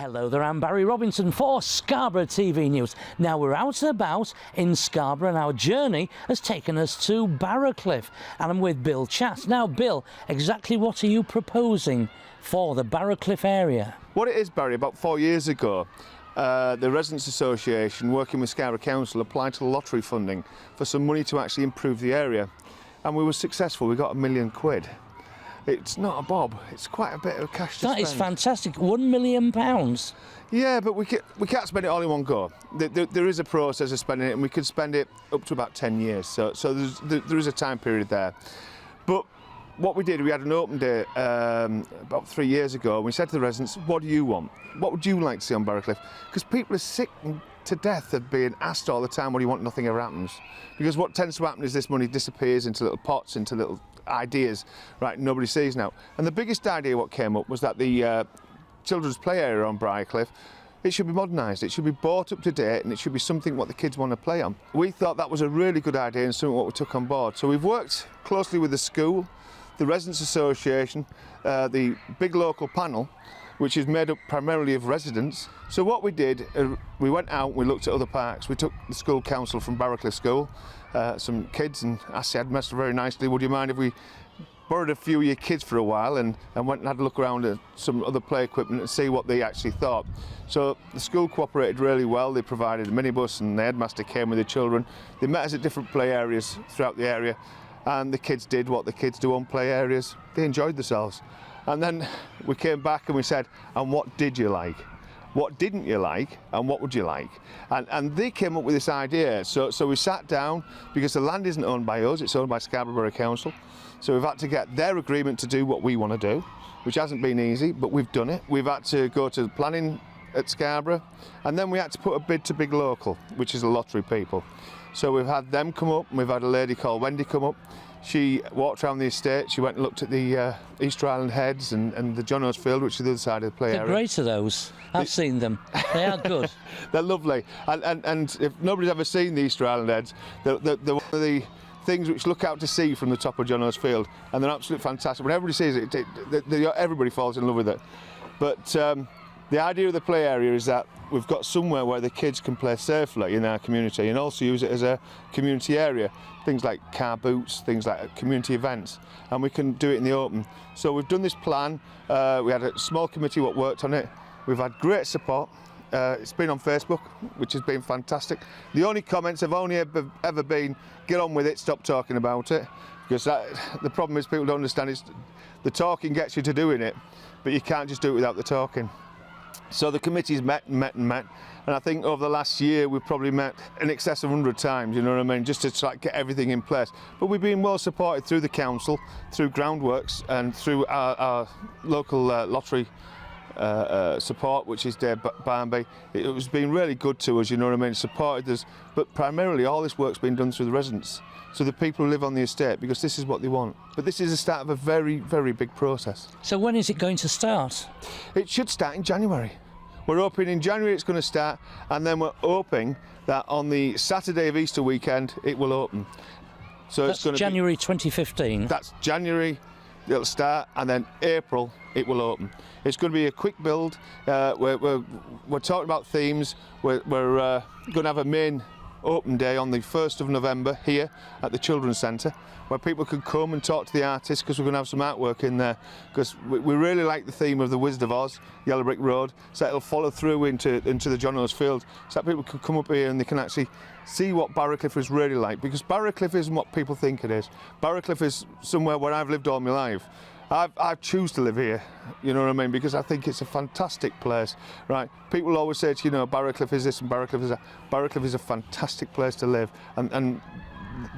Hello there, I'm Barry Robinson for Scarborough TV News. Now we're out and about in Scarborough and our journey has taken us to Barrowcliff and I'm with Bill Chatt. Now Bill, exactly what are you proposing for the Barrowcliff area? What it is, Barry, about 4 years ago, the Residents Association, working with Scarborough Council, applied to the lottery funding for some money to actually improve the area. And we were successful, we got £1 million. It's not a bob, it's quite a bit of cash to spend. That is fantastic, £1 million. Yeah, but we can't spend it all in one go. There is a process of spending it, and we could spend it up to about 10 years, so there is a time period there. But what we did, we had an open day about 3 years ago, and we said to the residents, what do you want? What would you like to see on Barrowcliff? Because people are sick to death of being asked all the time, what do you want? Nothing ever happens. Because what tends to happen is this money disappears into little pots, into little ideas, right, nobody sees now. And the biggest idea what came up was that the children's play area on Barrowcliff, it should be modernised, it should be brought up to date, and it should be something what the kids want to play on. We thought that was a really good idea and something what we took on board. So we've worked closely with the school, the Residents Association, the big local panel, which is made up primarily of residents. So what we did, we went out, we looked at other parks. We took the school council from Barrowcliff School, some kids, and asked the headmaster very nicely, would you mind if we borrowed a few of your kids for a while and went and had a look around at some other play equipment and see what they actually thought. So the school cooperated really well. They provided a minibus and the headmaster came with the children. They met us at different play areas throughout the area, and the kids did what the kids do on play areas. They enjoyed themselves. And then we came back and we said, and what did you like? What didn't you like, and what would you like? And they came up with this idea. So we sat down, because the land isn't owned by us, it's owned by Scarborough Borough Council. So we've had to get their agreement to do what we want to do, which hasn't been easy, but we've done it. We've had to go to the planning at Scarborough, and then we had to put a bid to Big Local, which is the lottery people. So we've had them come up, and we've had a lady called Wendy come up. She walked around the estate, she went and looked at the Easter Island Heads and the John O''s Field, which is the other side of the play area. They're great, are those. I've seen them. They are good. They're lovely. And if nobody's ever seen the Easter Island Heads, they're one of the things which look out to sea from the top of John O''s Field, and they're absolutely fantastic. When everybody sees it, everybody falls in love with it. But the idea of the play area is that we've got somewhere where the kids can play safely in our community and also use it as a community area. Things like car boots, things like community events, and we can do it in the open. So we've done this plan. We had a small committee what worked on it. We've had great support. It's been on Facebook, which has been fantastic. The only comments have only ever been, get on with it, stop talking about it. Because the problem is people don't understand is the talking gets you to doing it, but you can't just do it without the talking. So the committee's met and met and met, and I think over the last year we've probably met in excess of 100 times, you know what I mean, just to try to get everything in place. But we've been well supported through the council, through Groundworks and through our local lottery support, which is Dave Barnby. It has been really good to us, you know what I mean, supported us, but primarily all this work's been done through the residents, so the people who live on the estate, because this is what they want. But this is the start of a very, very big process. So when is it going to start? It should start in January. We're hoping in January it's going to start, and then we're hoping that on the Saturday of Easter weekend it will open. So that's it's going to January be, 2015. That's January, it'll start, and then April it will open. It's going to be a quick build. We're talking about themes. We're going to have a main open day on the 1st of November here at the Children's Centre, where people can come and talk to the artists, because we're going to have some artwork in there, because we really like the theme of the Wizard of Oz, Yellow Brick Road, so it'll follow through into the John O''s Field, so that people can come up here and they can actually see what Barrowcliff is really like, because Barrowcliff isn't what people think it is. Barrowcliff is somewhere where I've lived all my life. I choose to live here, you know what I mean, because I think it's a fantastic place, right? People always say, you know, Barrowcliff is this and Barrowcliff is that. Barrowcliff is a fantastic place to live, and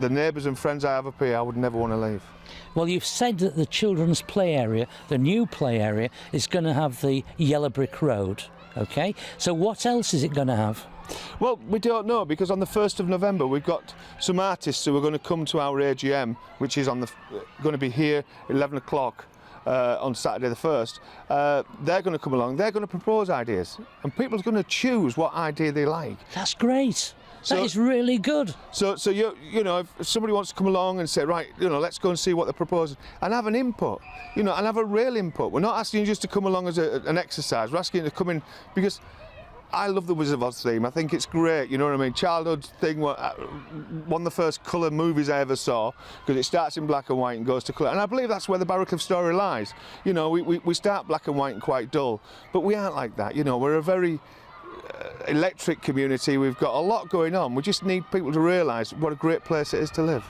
the neighbours and friends I have up here, I would never want to leave. Well, you've said that the children's play area, the new play area, is going to have the Yellow Brick Road, okay? So what else is it going to have? Well, we don't know, because on the 1st of November we've got some artists who are going to come to our AGM, which is going to be here 11 o'clock on Saturday the 1st. They're going to come along, they're going to propose ideas, and people are going to choose what idea they like. That's great. So, That is really good. So you know, if somebody wants to come along and say, right, you know, let's go and see what they're proposing, and have an input, you know, and have a real input. We're not asking you just to come along as an exercise. We're asking you to come in because I love the Wizard of Oz theme. I think it's great. You know what I mean? Childhood thing. One of the first colour movies I ever saw, because it starts in black and white and goes to colour. And I believe that's where the Barrowcliff story lies. You know, we start black and white and quite dull, but we aren't like that. You know, we're a very electric community. We've got a lot going on. We just need people to realise what a great place it is to live.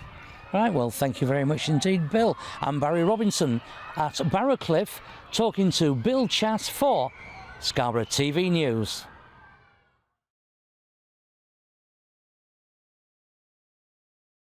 Right, well, thank you very much indeed, Bill. I'm Barry Robinson at Barrowcliff, talking to Bill Chatt for Scarborough TV News.